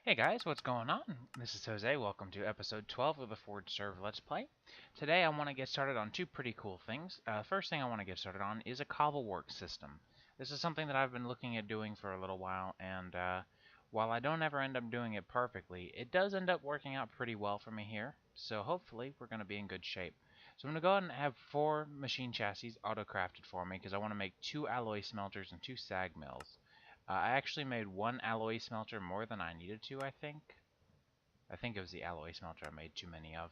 Hey guys, what's going on? This is Jose. Welcome to episode 12 of the ForgeServ Let's Play. Today I want to get started on two pretty cool things. First thing I want to get started on is a Cobbleworks system. This is something that I've been looking at doing for a little while, and while I don't ever end up doing it perfectly, it does end up working out pretty well for me here. So hopefully we're going to be in good shape. So I'm going to go ahead and have 4 machine chassis auto-crafted for me because I want to make 2 alloy smelters and 2 sag mills. I actually made 1 alloy smelter more than I needed to, I think. I think it was the alloy smelter I made too many of.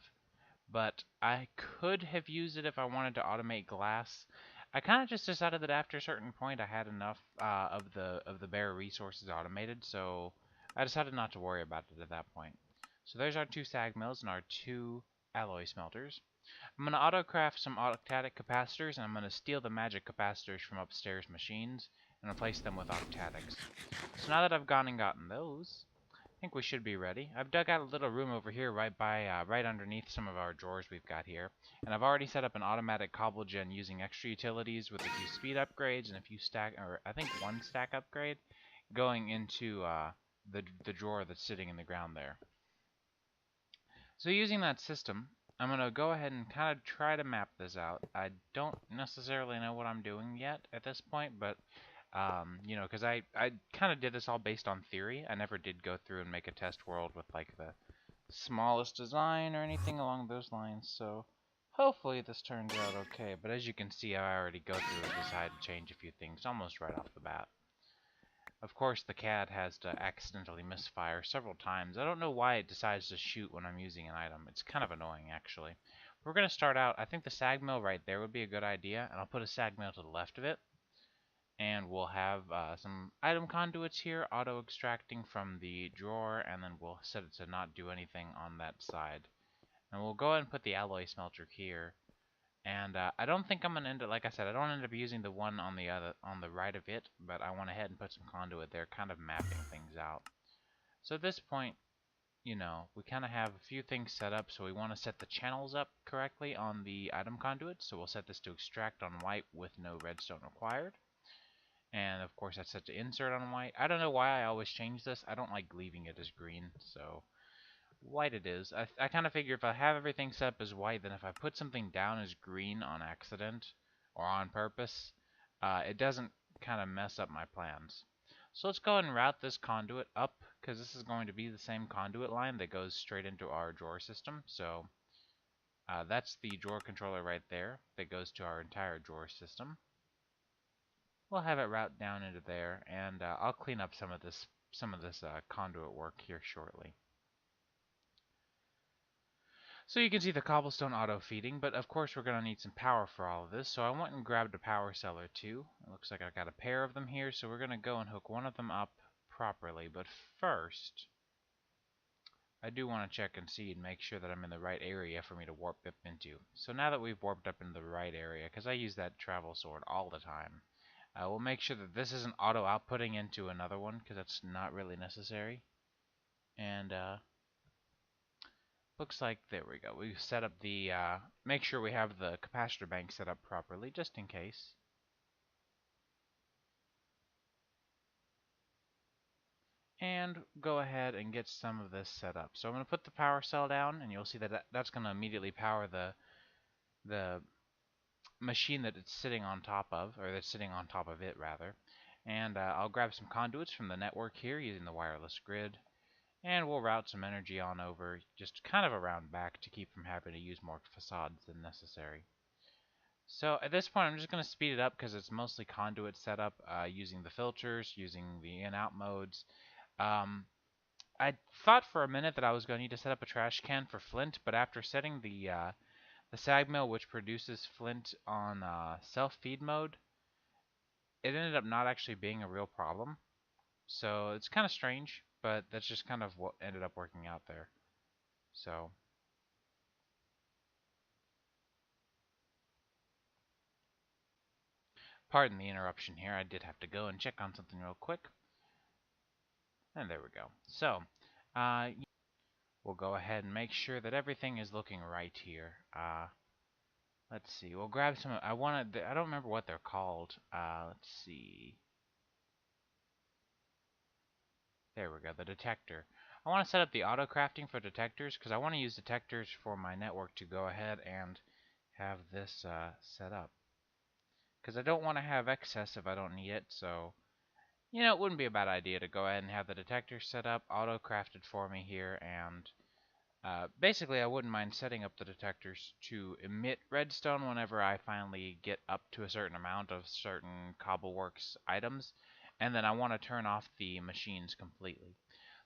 But I could have used it if I wanted to automate glass. I kind of just decided that after a certain point I had enough of the bare resources automated, so I decided not to worry about it at that point. So there's our 2 sag mills and our 2 alloy smelters. I'm going to auto-craft some octadic capacitors, and I'm going to steal the magic capacitors from upstairs machines and replace them with octadics. So now that I've gone and gotten those, I think we should be ready. I've dug out a little room over here right underneath some of our drawers we've got here, and I've already set up an automatic cobble gen using extra utilities with a few speed upgrades and a few I think 1 stack upgrade going into the drawer that's sitting in the ground there. So using that system, I'm going to go ahead and kind of try to map this out. I don't necessarily know what I'm doing yet at this point, but, you know, because I kind of did this all based on theory. I never did go through and make a test world with, like, the smallest design or anything along those lines, so hopefully this turns out okay. But as you can see, I already go through and decide to change a few things almost right off the bat. Of course, the CAD has to accidentally misfire several times. I don't know why it decides to shoot when I'm using an item. It's kind of annoying, actually. We're going to start out, I think the sag mill right there would be a good idea, and I'll put a sag mill to the left of it. And we'll have some item conduits here, auto-extracting from the drawer, and then we'll set it to not do anything on that side. And we'll go ahead and put the alloy smelter here. And I don't think I'm gonna end up, like I said, I don't end up using the one on the right of it, but I went ahead and put some conduit there, kind of mapping things out. So at this point, you know, we kind of have a few things set up, so we want to set the channels up correctly on the item conduit. So we'll set this to extract on white with no redstone required. And of course that's set to insert on white. I don't know why I always change this. I don't like leaving it as green, so white it is. I kind of figure if I have everything set up as white, then if I put something down as green on accident or on purpose, it doesn't kind of mess up my plans. So let's go ahead and route this conduit up, because this is going to be the same conduit line that goes straight into our drawer system. So that's the drawer controller right there that goes to our entire drawer system. We'll have it route down into there, and I'll clean up some of this conduit work here shortly. So you can see the cobblestone auto-feeding, but of course we're going to need some power for all of this, so I went and grabbed a power seller too. It looks like I've got a pair of them here, so we're going to go and hook one of them up properly. But first, I do want to check and see and make sure that I'm in the right area for me to warp up into. So now that we've warped up into the right area, because I use that travel sword all the time, we'll make sure that this isn't auto-outputting into another one, because that's not really necessary. And looks like, there we go. We've set up the, make sure we have the capacitor bank set up properly, just in case. And go ahead and get some of this set up. So I'm going to put the power cell down, and you'll see that that's going to immediately power the machine that it's sitting on top of, or that's sitting on top of it, rather. And I'll grab some conduits from the network here using the wireless grid. And we'll route some energy on over, just kind of around back to keep from having to use more facades than necessary. So at this point I'm just going to speed it up because it's mostly conduit setup, using the filters, using the in-out modes. I thought for a minute that I was going to need to set up a trash can for flint, but after setting the sag mill, which produces flint on self-feed mode, it ended up not actually being a real problem. So it's kind of strange, but that's just kind of what ended up working out there. So pardon the interruption here. I did have to go and check on something real quick. And there we go. So we'll go ahead and make sure that everything is looking right here. Let's see. We'll grab some. I don't remember what they're called. Let's see. There we go, the detector. I want to set up the auto crafting for detectors because I want to use detectors for my network to go ahead and have this set up. Because I don't want to have excess if I don't need it, so you know, it wouldn't be a bad idea to go ahead and have the detector set up, auto crafted for me here, and basically I wouldn't mind setting up the detectors to emit redstone whenever I finally get up to a certain amount of certain Cobbleworks items, and then I want to turn off the machines completely.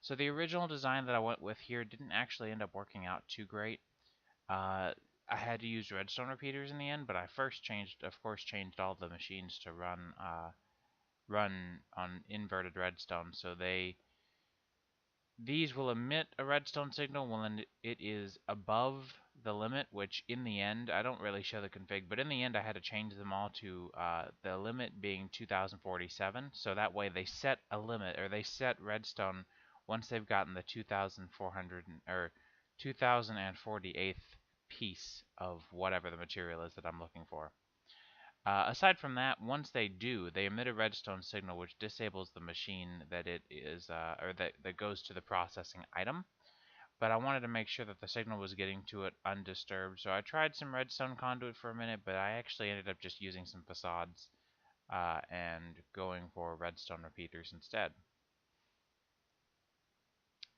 So the original design that I went with here didn't actually end up working out too great. I had to use redstone repeaters in the end, but I first changed, of course, changed all the machines to run on inverted redstone, so these will emit a redstone signal when it is above the limit, which in the end, I don't really show the config, but in the end I had to change them all to the limit being 2047, so that way they set a limit, or they set redstone once they've gotten the 2400 or 2048th piece of whatever the material is that I'm looking for. Aside from that, once they do, they emit a redstone signal which disables the machine that it is, or that goes to the processing item. But I wanted to make sure that the signal was getting to it undisturbed, so I tried some redstone conduit for a minute, but I actually ended up just using some facades and going for redstone repeaters instead.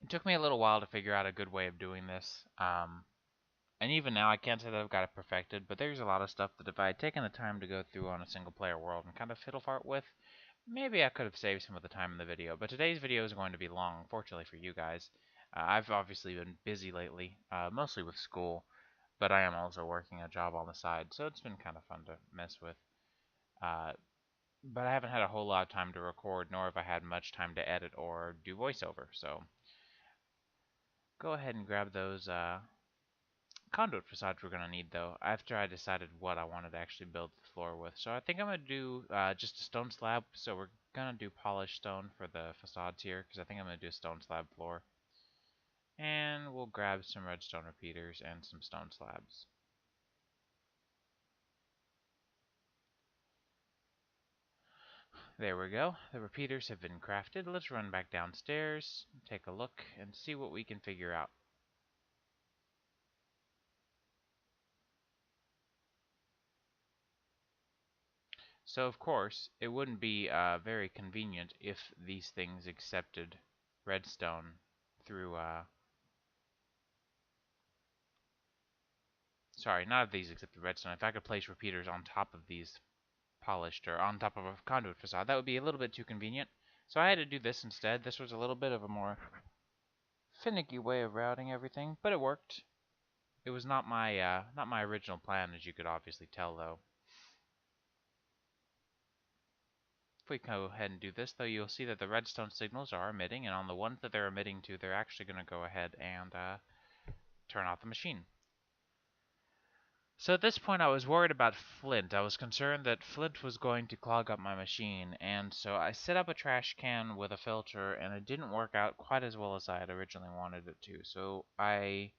It took me a little while to figure out a good way of doing this. And even now, I can't say that I've got it perfected, but there's a lot of stuff that if I had taken the time to go through on a single-player world and kind of fiddle-fart with, maybe I could have saved some of the time in the video. But today's video is going to be long, unfortunately for you guys. I've obviously been busy lately, mostly with school, but I am also working a job on the side, so it's been kind of fun to mess with. But I haven't had a whole lot of time to record, nor have I had much time to edit or do voiceover, so go ahead and grab those conduit facades we're going to need, though, after I decided what I wanted to actually build the floor with. So I think I'm going to do just a stone slab. So we're going to do polished stone for the facades here, because I think I'm going to do a stone slab floor. And we'll grab some redstone repeaters and some stone slabs. There we go. The repeaters have been crafted. Let's run back downstairs, take a look, and see what we can figure out. So of course, it wouldn't be very convenient if these things accepted redstone through, sorry, not if these accepted redstone. If I could place repeaters on top of these polished, or on top of a conduit facade, that would be a little bit too convenient. So I had to do this instead. This was a little bit of a more finicky way of routing everything, but it worked. It was not my original plan, as you could obviously tell, though. If we go ahead and do this, though, you'll see that the redstone signals are emitting, and on the ones that they're emitting to, they're actually going to go ahead and turn off the machine. So at this point I was worried about Flint. I was concerned that Flint was going to clog up my machine, and so I set up a trash can with a filter, and it didn't work out quite as well as I had originally wanted it to. So I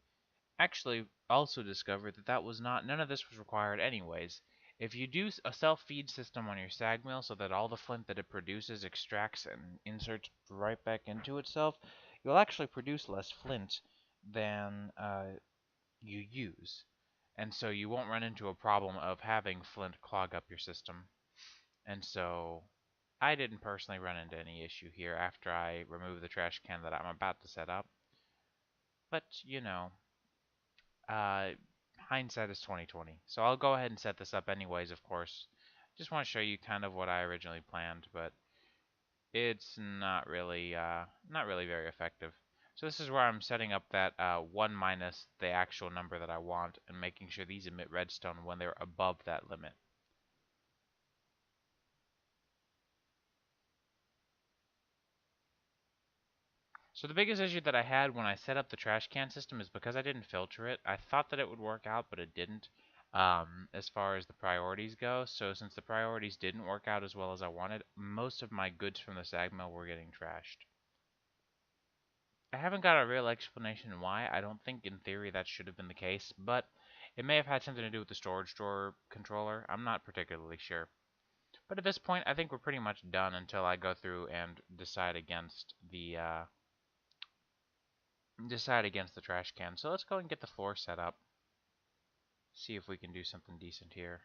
actually also discovered that none of this was required anyways. If you do a self-feed system on your sag mill so that all the flint that it produces extracts and inserts right back into itself, you'll actually produce less flint than you use. And so you won't run into a problem of having flint clog up your system. And so I didn't personally run into any issue here after I removed the trash can that I'm about to set up. But, you know, hindsight is 20/20. So I'll go ahead and set this up anyways, of course. Just want to show you kind of what I originally planned, but it's not really very effective. So this is where I'm setting up that 1 minus the actual number that I want and making sure these emit redstone when they're above that limit. So the biggest issue that I had when I set up the trash can system is because I didn't filter it. I thought that it would work out, but it didn't as far as the priorities go. So since the priorities didn't work out as well as I wanted, most of my goods from the sag mill were getting trashed. I haven't got a real explanation why. I don't think in theory that should have been the case, but it may have had something to do with the storage drawer controller. I'm not particularly sure. But at this point, I think we're pretty much done until I go through and decide against the trash can. So let's go and get the floor set up. See if we can do something decent here.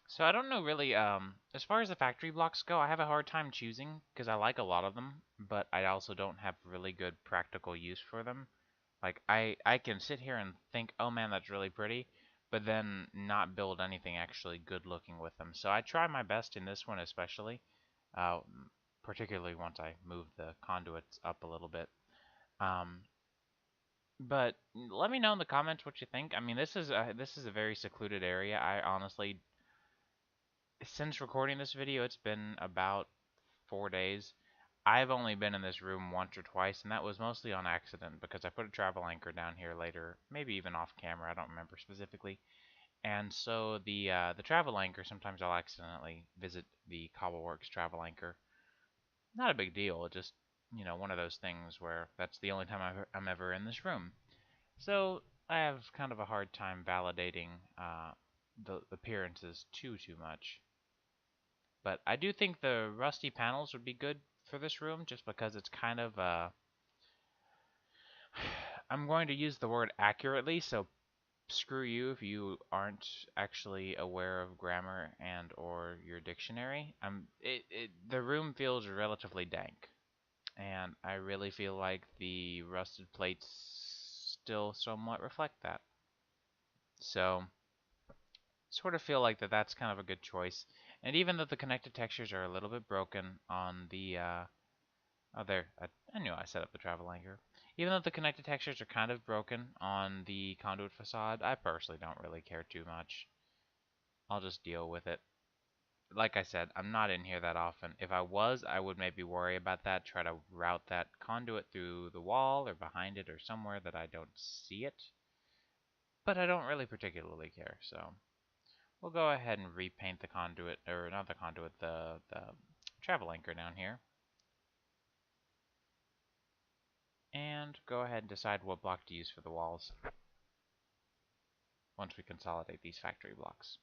So I don't know really, as far as the factory blocks go, I have a hard time choosing because I like a lot of them, but I also don't have really good practical use for them. Like, I can sit here and think, oh man, that's really pretty, but then not build anything actually good looking with them. So I try my best in this one especially, uh, particularly once I move the conduits up a little bit. Um, but let me know in the comments what you think. I mean, this is a very secluded area. I honestly, since recording this video, it's been about 4 days. I've only been in this room once or twice, and that was mostly on accident because I put a travel anchor down here later, maybe even off camera, I don't remember specifically. And so the travel anchor, sometimes I'll accidentally visit the Cobbleworks travel anchor. Not a big deal, just, one of those things where that's the only time I'm ever in this room. So I have kind of a hard time validating the appearances too much. But I do think the rusty panels would be good for this room just because it's kind of I'm going to use the word accurately, so screw you if you aren't actually aware of grammar and or your dictionary. The room feels relatively dank, and I really feel like the rusted plates still somewhat reflect that. So sort of feel like that's kind of a good choice. And even though the connected textures are a little bit broken on the oh, there. I knew I set up the travel anchor. Even though the connected textures are kind of broken on the conduit facade, I personally don't really care too much. I'll just deal with it. Like I said, I'm not in here that often. If I was, I would maybe worry about that, try to route that conduit through the wall or behind it or somewhere that I don't see it. But I don't really particularly care, so we'll go ahead and repaint the conduit, or not the conduit, the travel anchor down here. And go ahead and decide what block to use for the walls once we consolidate these factory blocks.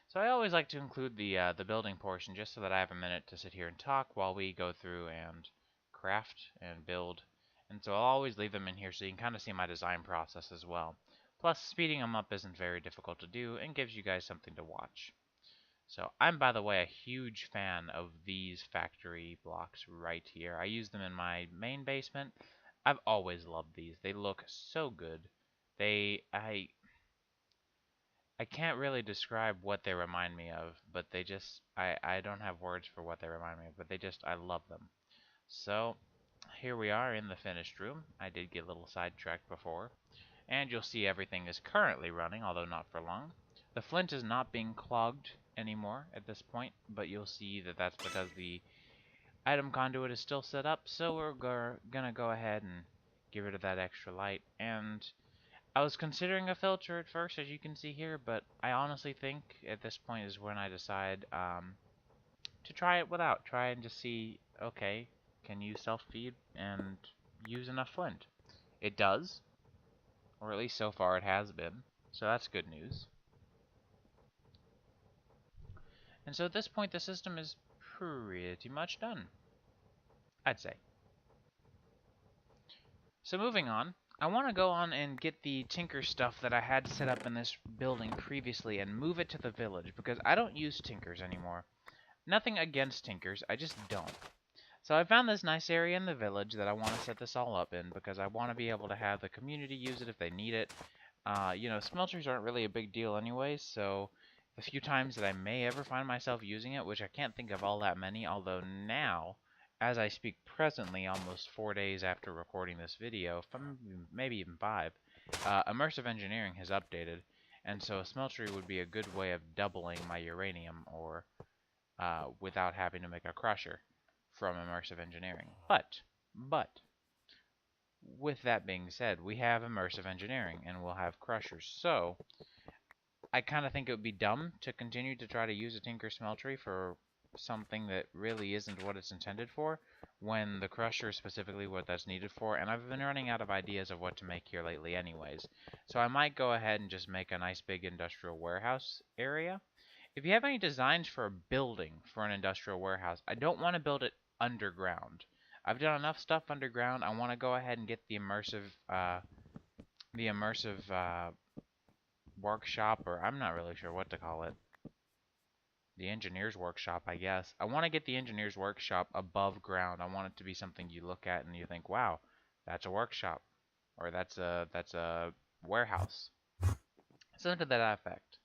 So I always like to include the building portion just so that I have a minute to sit here and talk while we go through and craft and build. And so I'll always leave them in here so you can kind of see my design process as well. Plus, speeding them up isn't very difficult to do and gives you guys something to watch. So I'm, by the way, a huge fan of these factory blocks right here. I use them in my main basement. I've always loved these. They look so good. I can't really describe what they remind me of, but they just, I don't have words for what they remind me of, but I love them. So here we are in the finished room. I did get a little sidetracked before. And you'll see everything is currently running, although not for long. The flint is not being clogged anymore at this point, but you'll see that that's because the item conduit is still set up, so we're gonna go ahead and get rid of that extra light. And I was considering a filter at first, as you can see here, but I honestly think at this point is when I decide to try it without. Try and just see, okay, can you self-feed and use enough flint? It does, or at least so far it has been. So that's good news. And so at this point, the system is pretty much done, I'd say. So moving on, I want to go on and get the tinker stuff that I had set up in this building previously and move it to the village, because I don't use tinkers anymore. Nothing against tinkers, I just don't. So I found this nice area in the village that I want to set this all up in, because I want to be able to have the community use it if they need it. Smelters aren't really a big deal anyways, so the few times that I may ever find myself using it, which I can't think of all that many, although now, as I speak presently, almost 4 days after recording this video, maybe even 5, immersive engineering has updated, and so a smeltery would be a good way of doubling my uranium ore without having to make a crusher from immersive engineering. But, with that being said, we have immersive engineering, and we'll have crushers, so I kind of think it would be dumb to continue to try to use a tinker smeltery for something that really isn't what it's intended for, when the crusher is specifically what that's needed for, and I've been running out of ideas of what to make here lately anyways. So I might go ahead and just make a nice big industrial warehouse area. If you have any designs for a building for an industrial warehouse, I don't want to build it underground. I've done enough stuff underground. I want to go ahead and get the immersive workshop, or I'm not really sure what to call it. The engineer's workshop, I guess. I want to get the engineer's workshop above ground. I want it to be something you look at and you think, wow, that's a workshop, or that's a warehouse. Something to that effect.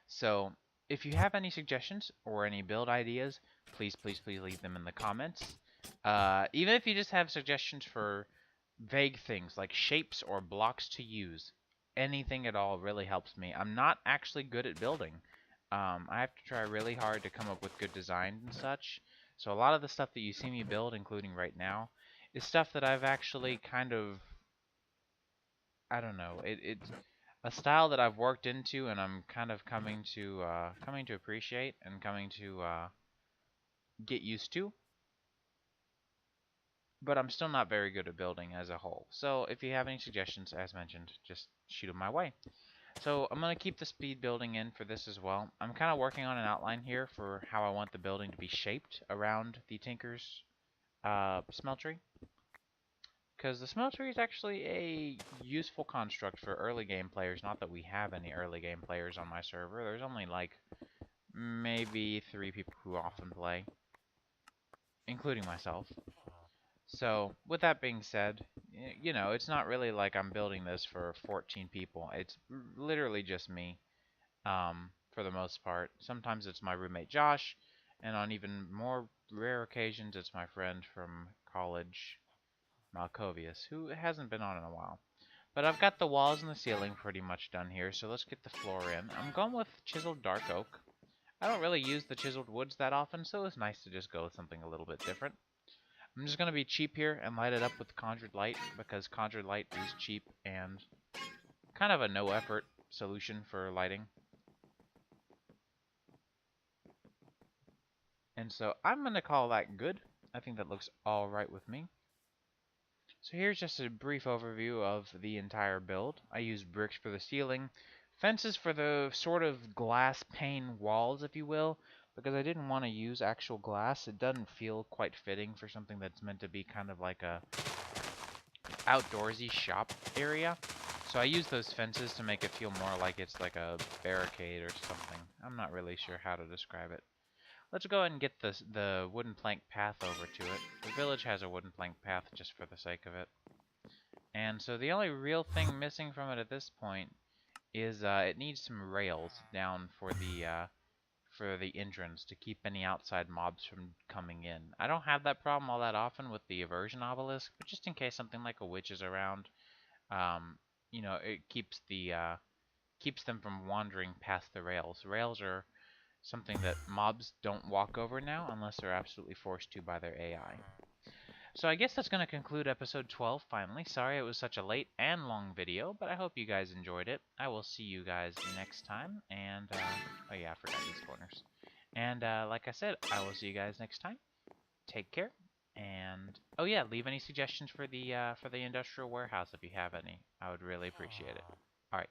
So, if you have any suggestions or any build ideas, please, please, please leave them in the comments. Even if you just have suggestions for vague things like shapes or blocks to use, anything at all really helps me. I'm not actually good at building. I have to try really hard to come up with good designs and such. So a lot of the stuff that you see me build, including right now, is stuff that I've actually kind of, I don't know, it's a style that I've worked into, and I'm kind of coming to appreciate and coming to get used to. But I'm still not very good at building as a whole. So if you have any suggestions, as mentioned, just shoot them my way. So I'm going to keep the speed building in for this as well. I'm kind of working on an outline here for how I want the building to be shaped around the Tinker's smeltery. Because the smeltery is actually a useful construct for early game players. Not that we have any early game players on my server. There's only like maybe 3 people who often play, including myself. So, with that being said, you know, it's not really like I'm building this for 14 people. It's literally just me, for the most part. Sometimes it's my roommate Josh, and on even more rare occasions, it's my friend from college, Malkovius, who hasn't been on in a while. But I've got the walls and the ceiling pretty much done here, so let's get the floor in. I'm going with chiseled dark oak. I don't really use the chiseled woods that often, so it's nice to just go with something a little bit different. I'm just going to be cheap here and light it up with conjured light, because conjured light is cheap and kind of a no-effort solution for lighting. And so I'm going to call that good. I think that looks alright with me. So here's just a brief overview of the entire build. I used bricks for the ceiling, fences for the sort of glass pane walls, if you will, because I didn't want to use actual glass. It doesn't feel quite fitting for something that's meant to be kind of like a outdoorsy shop area. So I used those fences to make it feel more like it's like a barricade or something. I'm not really sure how to describe it. Let's go ahead and get the wooden plank path over to it. The village has a wooden plank path just for the sake of it. And so the only real thing missing from it at this point is it needs some rails down for the entrance to keep any outside mobs from coming in. I don't have that problem all that often with the aversion obelisk, but just in case something like a witch is around, you know, it keeps them from wandering past the rails. Rails are something that mobs don't walk over now unless they're absolutely forced to by their AI. So I guess that's going to conclude episode 12 finally. Sorry it was such a late and long video, but I hope you guys enjoyed it. I will see you guys next time, and, oh yeah, I forgot these corners. And, like I said, I will see you guys next time. Take care, and, oh yeah, leave any suggestions for the industrial warehouse if you have any. I would really appreciate it. Alright,